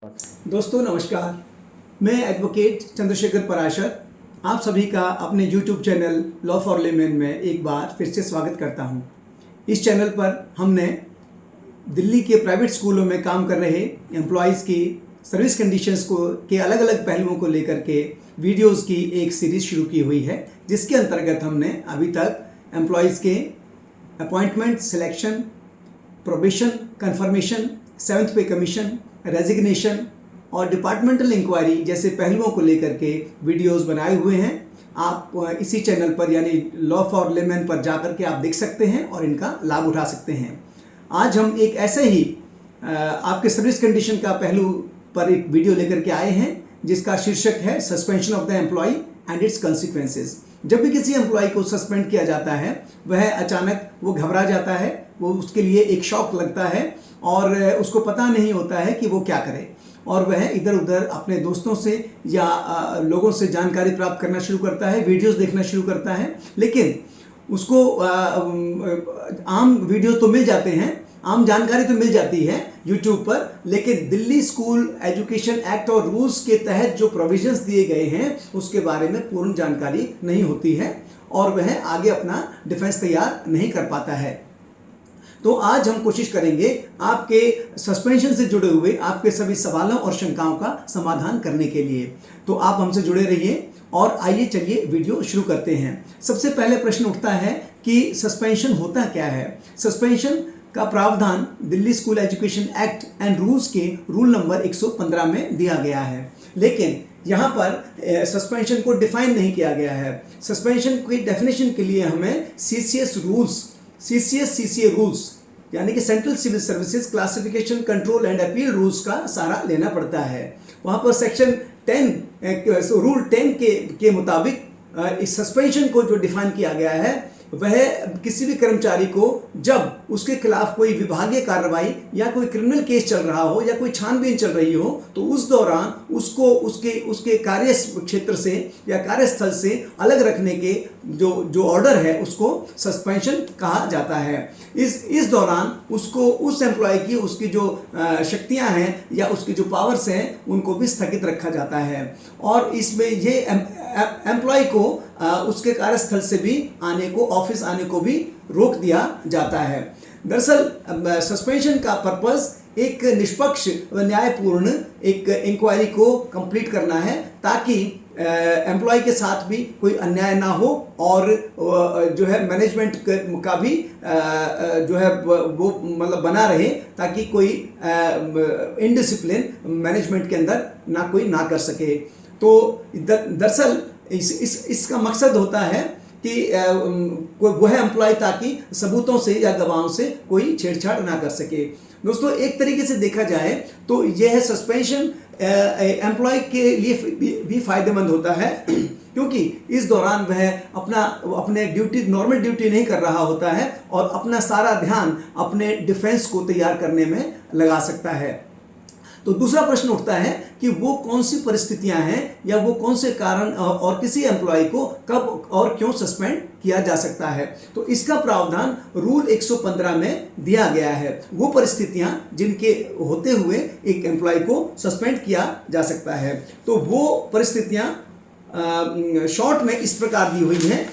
दोस्तों नमस्कार, मैं एडवोकेट चंद्रशेखर पराशर आप सभी का अपने YouTube channel law for layman में एक बार फिर से स्वागत करता हूं। इस चैनल पर हमने दिल्ली के प्राइवेट स्कूलों में काम कर रहे एम्प्लॉयज़ की सर्विस कंडीशंस को के अलग अलग पहलुओं को लेकर के वीडियोस की एक सीरीज़ शुरू की हुई है, जिसके अंतर्गत हमने अभी तक एम्प्लॉयज़ के appointment, selection, probation, conformation, 7th पे कमीशन, रेजिग्नेशन और डिपार्टमेंटल इंक्वायरी जैसे पहलुओं को लेकर के वीडियोस बनाए हुए हैं। आप इसी चैनल पर यानी लॉ फॉर लेमैन पर जाकर के आप देख सकते हैं और इनका लाभ उठा सकते हैं। आज हम एक ऐसे ही आपके सर्विस कंडीशन का पहलू पर एक वीडियो लेकर के आए हैं, जिसका शीर्षक है suspension of the employ and its consequences. जब भी किसी एम्प्लॉय को सस्पेंड किया जाता है, वह अचानक वो घबरा जाता है, वो उसके लिए एक शॉक लगता है और उसको पता नहीं होता है कि वो क्या करे, और वह इधर उधर अपने दोस्तों से या लोगों से जानकारी प्राप्त करना शुरू करता है, वीडियोस देखना शुरू करता है। लेकिन उसको आम वीडियो तो मिल जाते हैं, आम जानकारी तो मिल जाती है YouTube पर, लेकिन दिल्ली स्कूल एजुकेशन एक्ट और रूल्स के तहत जो प्रोविजंस दिए गए हैं उसके बारे में पूर्ण जानकारी नहीं होती है और वह आगे अपना डिफेंस तैयार नहीं कर पाता है। तो आज हम कोशिश करेंगे आपके सस्पेंशन से जुड़े हुए आपके सभी सवालों और शंकाओं का समाधान करने के लिए। तो आप हमसे जुड़े रहिए और आइए चलिए वीडियो शुरू करते हैं। सबसे पहले प्रश्न उठता है कि सस्पेंशन होता क्या है। सस्पेंशन का प्रावधान Delhi school education act and rules के रूल नंबर 115 में दिया गया है, लेकिन यहाँ पर सस्पेंशन को डिफाइन नहीं किया गया है। सस्पेंशन की डेफिनेशन के लिए हमें CCA रूल्स यानी कि central civil services classification control and appeal rules का सहारा लेना पड़ता है। वहाँ पर सेक्शन 10 रूल 10 के मुताबिक इस सस्पेंशन को जो डिफाइन किया गया है, वह किसी भी कर्मचारी को जब उसके खिलाफ कोई विभागीय कार्रवाई या कोई क्रिमिनल केस चल रहा हो या कोई छानबीन चल रही हो, तो उस दौरान उसको उसके कार्य क्षेत्र से या कार्यस्थल से अलग रखने के जो ऑर्डर है उसको सस्पेंशन कहा जाता है। इस दौरान उसको उस एम्प्लॉय की उसकी जो शक्तियां हैं या उसकी जो पावर्स हैं उनको भी स्थगित रखा जाता है, और इसमें ये एम्प्लॉय को उसके कार्यस्थल से भी आने को, ऑफिस आने को भी रोक दिया जाता है। दरअसल सस्पेंशन का पर्पस एक निष्पक्ष व न्यायपूर्ण एक इंक्वायरी को कंप्लीट करना है, ताकि एम्प्लॉय के साथ भी कोई अन्याय ना हो और जो है मैनेजमेंट का भी जो है वो मतलब बना रहे, ताकि कोई इनडिसिप्लिन मैनेजमेंट के अंदर ना कर सके। तो दरअसल इसका मकसद होता है कि वह एम्प्लॉय ताकि सबूतों से या गवाहों से कोई छेड़छाड़ ना कर सके। दोस्तों, एक तरीके से देखा जाए तो यह सस्पेंशन एम्प्लॉय के लिए भी फायदेमंद होता है, क्योंकि इस दौरान वह अपने नॉर्मल ड्यूटी नहीं कर रहा होता है और अपना सारा ध्यान अपने डिफेंस को तैयार करने में लगा सकता है। तो दूसरा प्रश्न उठता है कि वो कौन सी परिस्थितियां हैं या वो कौन से कारण और किसी एम्प्लॉय को कब और क्यों सस्पेंड किया जा सकता है। तो इसका प्रावधान रूल 115 में दिया गया है, वो परिस्थितियां जिनके होते हुए एक एम्प्लॉय को सस्पेंड किया जा सकता है। तो वो परिस्थितियां शॉर्ट में इस प्रकार दी हुई हैं।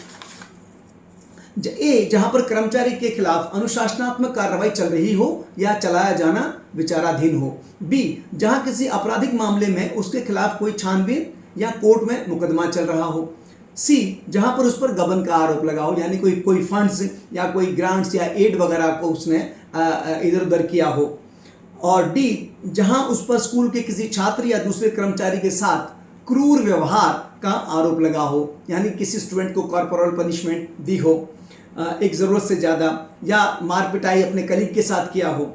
जहां पर कर्मचारी के खिलाफ अनुशासनात्मक कार्रवाई चल रही हो या चलाया जाना विचाराधीन हो। बी, जहां किसी आपराधिक मामले में उसके खिलाफ कोई छानबीन या कोर्ट में मुकदमा चल रहा हो। सी, जहां पर उस पर गबन का आरोप लगा हो, यानी कोई फंड्स या कोई ग्रांट्स या एड वगैरह को उसने इधर उधर किया हो। और डी, जहां उस पर स्कूल के किसी छात्र या दूसरे कर्मचारी के साथ क्रूर व्यवहार का आरोप लगा हो, यानी किसी स्टूडेंट को कॉर्पोरल पनिशमेंट दी हो एक ज़रूरत से ज़्यादा, या मार पिटाई अपने कलीग के साथ किया हो।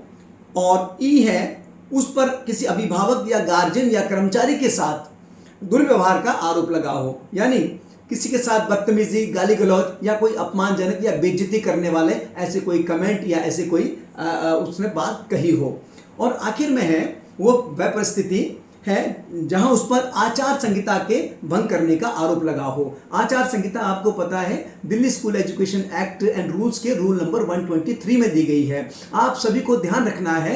और ई है, उस पर किसी अभिभावक या गार्जियन या कर्मचारी के साथ दुर्व्यवहार का आरोप लगा हो, यानी किसी के साथ बदतमीजी, गाली गलौज या कोई अपमानजनक या बेइज्जती करने वाले ऐसे कोई कमेंट या ऐसे कोई उसने बात कही हो। और आखिर में है वो वह परिस्थिति है जहां उस पर आचार संहिता के भंग करने का आरोप लगा हो। आचार संहिता आपको पता है Delhi school education act and rules के रूल नंबर 123 में दी गई है। आप सभी को ध्यान रखना है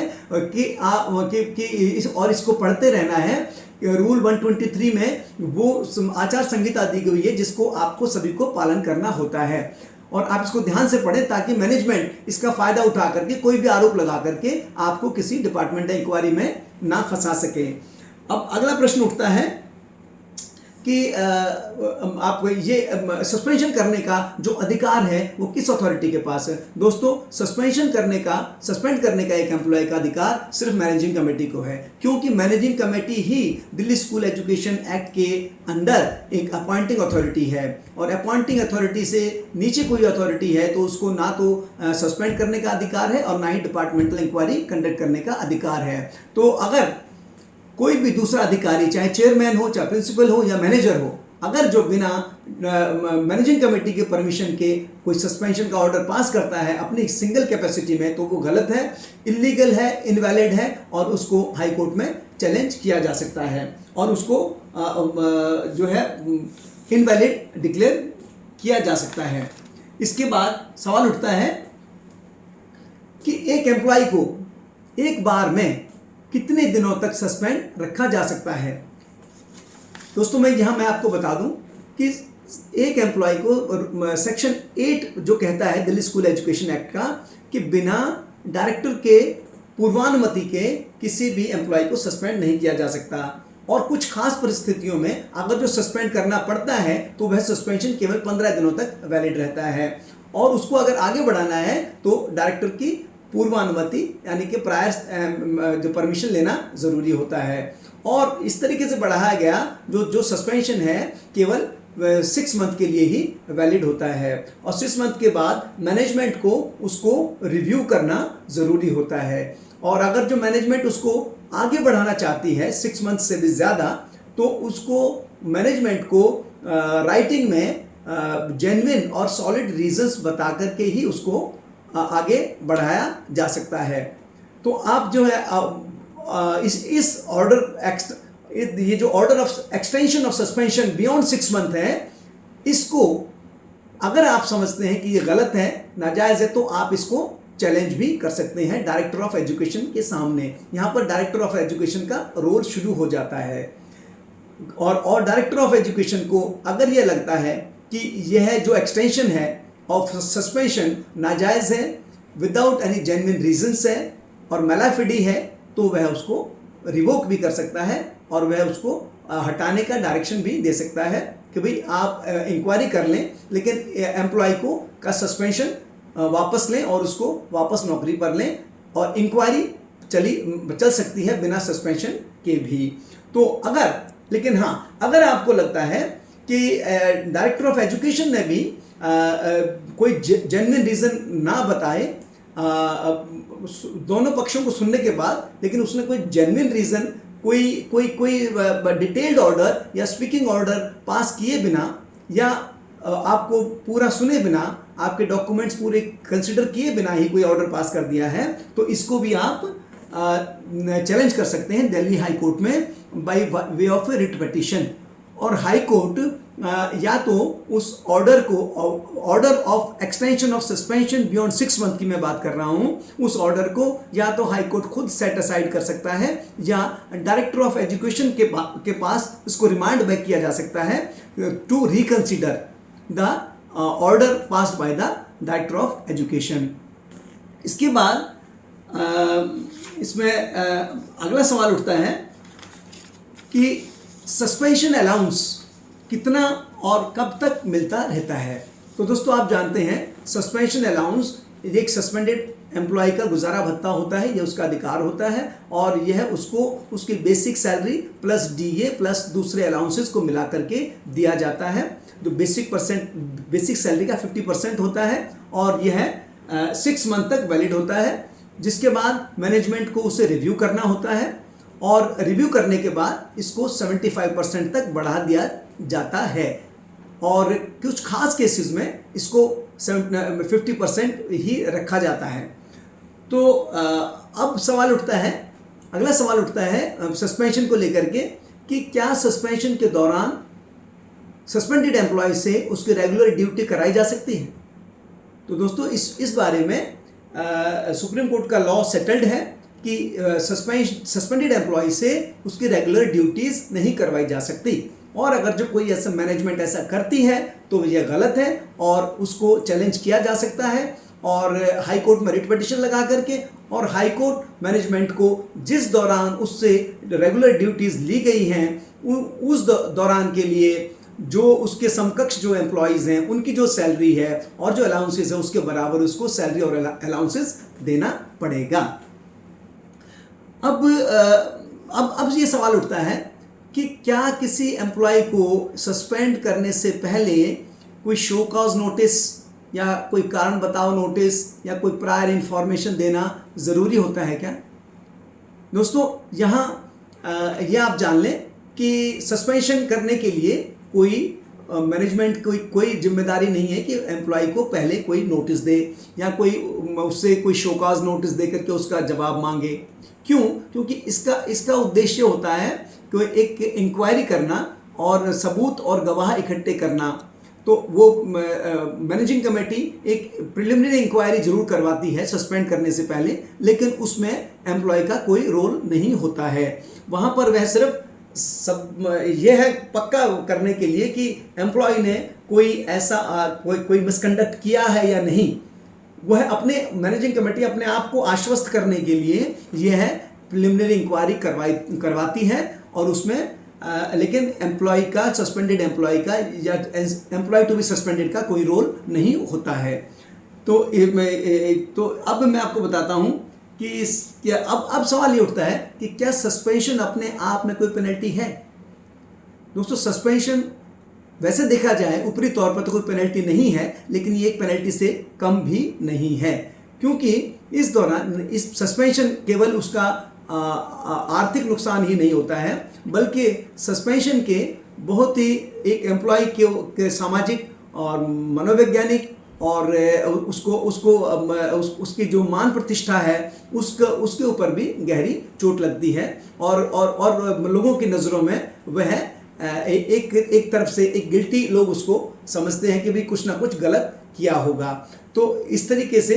और इसको पढ़ते रहना है। रूल 123 में वो आचार संहिता दी गई है जिसको आपको सभी को पालन करना होता है, और आप इसको ध्यान से पढ़ें ताकि मैनेजमेंट इसका फायदा उठा करके कोई भी आरोप लगा करके आपको किसी डिपार्टमेंटल इंक्वायरी में ना फंसा सके। अब अगला प्रश्न उठता है कि आप ये सस्पेंशन करने का जो अधिकार है वो किस अथॉरिटी के पास है। दोस्तों, सस्पेंड करने का एक एम्प्लॉय का अधिकार सिर्फ मैनेजिंग कमेटी को है, क्योंकि मैनेजिंग कमेटी ही दिल्ली स्कूल एजुकेशन एक्ट के अंदर एक अपॉइंटिंग अथॉरिटी है, और अपॉइंटिंग अथॉरिटी से नीचे कोई अथॉरिटी है तो उसको ना तो सस्पेंड करने का अधिकार है और ना ही डिपार्टमेंटल इंक्वायरी कंडक्ट करने का अधिकार है। तो अगर कोई भी दूसरा अधिकारी, चाहे चेयरमैन हो, चाहे प्रिंसिपल हो या मैनेजर हो, अगर जो बिना मैनेजिंग कमेटी के परमिशन के कोई सस्पेंशन का ऑर्डर पास करता है अपनी सिंगल कैपेसिटी में, तो वो गलत है, इलीगल है, इनवैलिड है, और उसको हाई कोर्ट में चैलेंज किया जा सकता है और उसको जो है इनवैलिड डिक्लेयर किया जा सकता है। इसके बाद सवाल उठता है कि एक एम्प्लॉय को एक बार में कितने दिनों तक सस्पेंड रखा जा सकता है। दोस्तों, मैं आपको बता दूं कि एक एम्प्लॉय को सेक्शन 8 जो कहता है दिल्ली स्कूल एजुकेशन एक्ट का कि बिना डायरेक्टर के पूर्वानुमति के किसी भी एम्प्लॉय को सस्पेंड नहीं किया जा सकता, और कुछ खास परिस्थितियों में अगर जो सस्पेंड करना पड़ता है तो वह सस्पेंशन केवल 15 दिनों तक वैलिड रहता है, और उसको अगर आगे बढ़ाना है तो डायरेक्टर की पूर्वानुमति यानी कि प्रायर जो परमिशन लेना ज़रूरी होता है। और इस तरीके से बढ़ाया गया जो सस्पेंशन है केवल 6 मंथ के लिए ही वैलिड होता है, और 6 मंथ के बाद मैनेजमेंट को उसको रिव्यू करना ज़रूरी होता है, और अगर जो मैनेजमेंट उसको आगे बढ़ाना चाहती है 6 मंथ से भी ज़्यादा, तो उसको मैनेजमेंट को राइटिंग में जेन्युइन और सॉलिड रीजंस बता करके ही उसको आगे बढ़ाया जा सकता है। तो आप जो है इस ऑर्डर ये जो order of extension of suspension beyond 6 month है, इसको अगर आप समझते हैं कि ये गलत है, नाजायज़ है, तो आप इसको चैलेंज भी कर सकते हैं डायरेक्टर ऑफ एजुकेशन के सामने। यहाँ पर डायरेक्टर ऑफ एजुकेशन का रोल शुरू हो जाता है, और डायरेक्टर ऑफ एजुकेशन को अगर ये लगता है कि यह जो एक्सटेंशन है ऑफ सस्पेंशन नाजायज़ है, विदाउट एनी जेन्युइन रीजंस है और मैलाफिडी है, तो वह उसको रिवोक भी कर सकता है और वह उसको हटाने का डायरेक्शन भी दे सकता है कि भाई आप इंक्वायरी कर लें, लेकिन एम्प्लॉय को का सस्पेंशन वापस लें और उसको वापस नौकरी पर लें, और इंक्वायरी चल सकती है बिना सस्पेंशन के भी। तो अगर आपको लगता है कि डायरेक्टर ऑफ एजुकेशन ने भी कोई जेन्युइन रीज़न ना बताए दोनों पक्षों को सुनने के बाद, लेकिन उसने कोई जेन्युइन रीज़न, कोई डिटेल्ड ऑर्डर या स्पीकिंग ऑर्डर पास किए बिना, या आपको पूरा सुने बिना, आपके डॉक्यूमेंट्स पूरे कंसिडर किए बिना ही कोई ऑर्डर पास कर दिया है, तो इसको भी आप चैलेंज कर सकते हैं दिल्ली हाई कोर्ट में by way of A writ petition. और हाई कोर्ट या तो उस ऑर्डर को, order of extension of suspension beyond 6 month की मैं बात कर रहा हूं, उस ऑर्डर को या तो हाई कोर्ट खुद सेट असाइड कर सकता है, या डायरेक्टर ऑफ एजुकेशन के पास इसको रिमांड बैक किया जा सकता है to reconsider the order passed by the director of education. इसके बाद इसमें अगला सवाल उठता है कि सस्पेंशन अलाउंस कितना और कब तक मिलता रहता है। तो दोस्तों, आप जानते हैं सस्पेंशन अलाउंस एक सस्पेंडेड एम्प्लॉय का गुजारा भत्ता होता है, यह उसका अधिकार होता है, और यह उसको उसकी basic salary plus DA plus दूसरे अलाउंसेस को मिला करके दिया जाता है, जो बेसिक सैलरी का 50% होता है, और यह 6 मंथ तक वैलिड होता है, जिसके बाद मैनेजमेंट को उसे रिव्यू करना होता है, और रिव्यू करने के बाद इसको 75% तक बढ़ा दिया जाता है, और कुछ खास केसेस में इसको 50% ही रखा जाता है। तो अब सवाल उठता है अगला सवाल उठता है सस्पेंशन को लेकर के कि क्या सस्पेंशन के दौरान सस्पेंडेड एम्प्लॉय से उसकी रेगुलर ड्यूटी कराई जा सकती है। तो दोस्तों इस बारे में सुप्रीम कोर्ट का लॉ सेटल्ड है कि सस्पेंडेड एम्प्लॉय से उसकी रेगुलर ड्यूटीज़ नहीं करवाई जा सकती, और अगर जो कोई ऐसा मैनेजमेंट ऐसा करती है तो यह गलत है और उसको चैलेंज किया जा सकता है, और हाई कोर्ट में रिट पिटिशन लगा करके, और हाई कोर्ट मैनेजमेंट को जिस दौरान उससे रेगुलर ड्यूटीज़ ली गई हैं उस दौरान के लिए जो उसके समकक्ष जो एम्प्लॉयज़ हैं उनकी जो सैलरी है और जो अलाउंसेस है उसके बराबर उसको सैलरी और अलाउंसेस देना पड़ेगा। अब ये सवाल उठता है कि क्या किसी एम्प्लॉय को सस्पेंड करने से पहले कोई शो कॉज नोटिस या कोई कारण बताओ नोटिस या कोई प्रायर इन्फॉर्मेशन देना ज़रूरी होता है क्या? दोस्तों यहाँ यह आप जान लें कि सस्पेंशन करने के लिए कोई मैनेजमेंट कोई जिम्मेदारी नहीं है कि एम्प्लॉय को पहले कोई नोटिस दे या कोई उससे कोई शो कॉज नोटिस दे करके उसका जवाब मांगे। क्यों? क्योंकि इसका उद्देश्य होता है कि एक इंक्वायरी करना और सबूत और गवाह इकट्ठे करना। तो वो मैनेजिंग कमेटी एक प्रिलिमिनरी इंक्वायरी जरूर करवाती है सस्पेंड करने से पहले, लेकिन उसमें एम्प्लॉय का कोई रोल नहीं होता है। वहाँ पर वह सिर्फ यह है पक्का करने के लिए कि एम्प्लॉय ने कोई ऐसा कोई मिसकंडक्ट किया है या नहीं, वह अपने मैनेजिंग कमेटी अपने आप को आश्वस्त करने के लिए यह प्रिलिमिनरी इंक्वायरी करवाती है, और उसमें लेकिन एम्प्लॉय का सस्पेंडेड एम्प्लॉय का या एम्प्लॉय टू बी सस्पेंडेड का कोई रोल नहीं होता है। तो अब मैं आपको बताता हूँ कि अब सवाल ये उठता है कि क्या सस्पेंशन अपने आप में कोई पेनल्टी है? दोस्तों सस्पेंशन वैसे देखा जाए ऊपरी तौर पर तो कोई पेनल्टी नहीं है, लेकिन ये एक पेनल्टी से कम भी नहीं है, क्योंकि इस दौरान इस सस्पेंशन केवल उसका आर्थिक नुकसान ही नहीं होता है, बल्कि सस्पेंशन के बहुत ही एक एम्प्लॉय के सामाजिक और मनोवैज्ञानिक और उसकी जो मान प्रतिष्ठा है उसके ऊपर भी गहरी चोट लगती है, और लोगों की नज़रों में वह एक तरफ से एक गिल्टी लोग उसको समझते हैं कि भी कुछ ना कुछ गलत किया होगा। तो इस तरीके से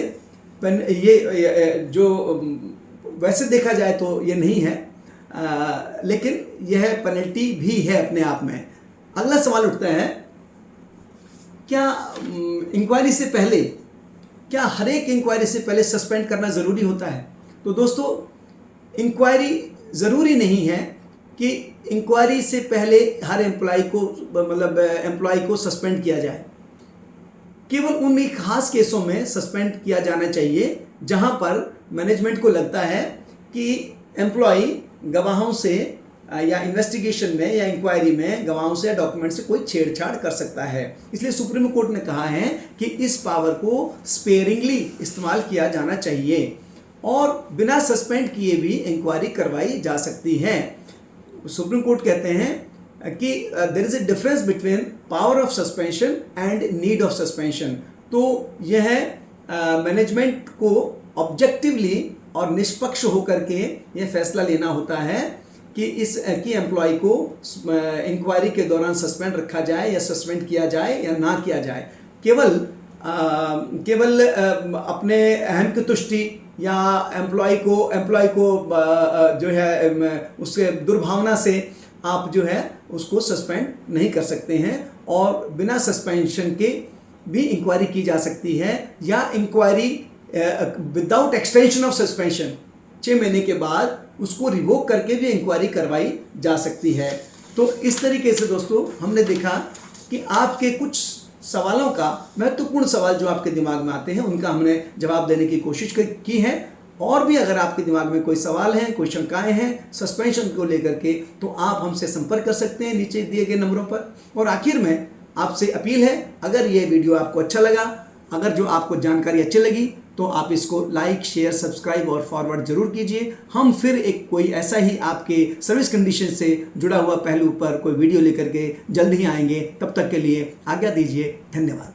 ये जो वैसे देखा जाए तो ये नहीं है, लेकिन यह पेनल्टी भी है अपने आप में। अगला सवाल उठता है, क्या इंक्वायरी से पहले, क्या हर एक इंक्वायरी से पहले सस्पेंड करना ज़रूरी होता है? तो दोस्तों इंक्वायरी ज़रूरी नहीं है कि इंक्वायरी से पहले हर एम्प्लॉय को सस्पेंड किया जाए। केवल उन खास केसों में सस्पेंड किया जाना चाहिए जहां पर मैनेजमेंट को लगता है कि एम्प्लॉय गवाहों से या इन्वेस्टिगेशन में या इंक्वायरी में गवाहों से या डॉक्यूमेंट से कोई छेड़छाड़ कर सकता है। इसलिए सुप्रीम कोर्ट ने कहा है कि इस पावर को स्पेयरिंगली इस्तेमाल किया जाना चाहिए और बिना सस्पेंड किए भी इंक्वायरी करवाई जा सकती है। सुप्रीम कोर्ट कहते हैं कि there is a difference between power of suspension and need of suspension. तो यह मैनेजमेंट को ऑब्जेक्टिवली और निष्पक्ष होकर के यह फैसला लेना होता है कि एम्प्लॉय को इंक्वायरी के दौरान सस्पेंड रखा जाए या सस्पेंड किया जाए या ना किया जाए। केवल अपने अहम की तुष्टि या एम्प्लॉय को जो है उसके दुर्भावना से आप जो है उसको सस्पेंड नहीं कर सकते हैं, और बिना सस्पेंशन के भी इंक्वायरी की जा सकती है, या inquiry without extension of suspension 6 महीने के बाद उसको रिवोक करके भी इंक्वायरी करवाई जा सकती है। तो इस तरीके से दोस्तों हमने देखा कि आपके कुछ सवालों का, महत्वपूर्ण सवाल जो आपके दिमाग में आते हैं उनका हमने जवाब देने की कोशिश की है। और भी अगर आपके दिमाग में कोई सवाल हैं, कोई शंकाएं हैं सस्पेंशन को लेकर के, तो आप हमसे संपर्क कर सकते हैं नीचे दिए गए नंबरों पर। और आखिर में आपसे अपील है, अगर ये वीडियो आपको अच्छा लगा, अगर जो आपको जानकारी अच्छी लगी, तो आप इसको लाइक, शेयर, सब्सक्राइब और फॉरवर्ड जरूर कीजिए। हम फिर एक कोई ऐसा ही आपके सर्विस कंडीशन से जुड़ा हुआ पहलू पर कोई वीडियो लेकर के जल्द ही आएंगे। तब तक के लिए आज्ञा दीजिए। धन्यवाद।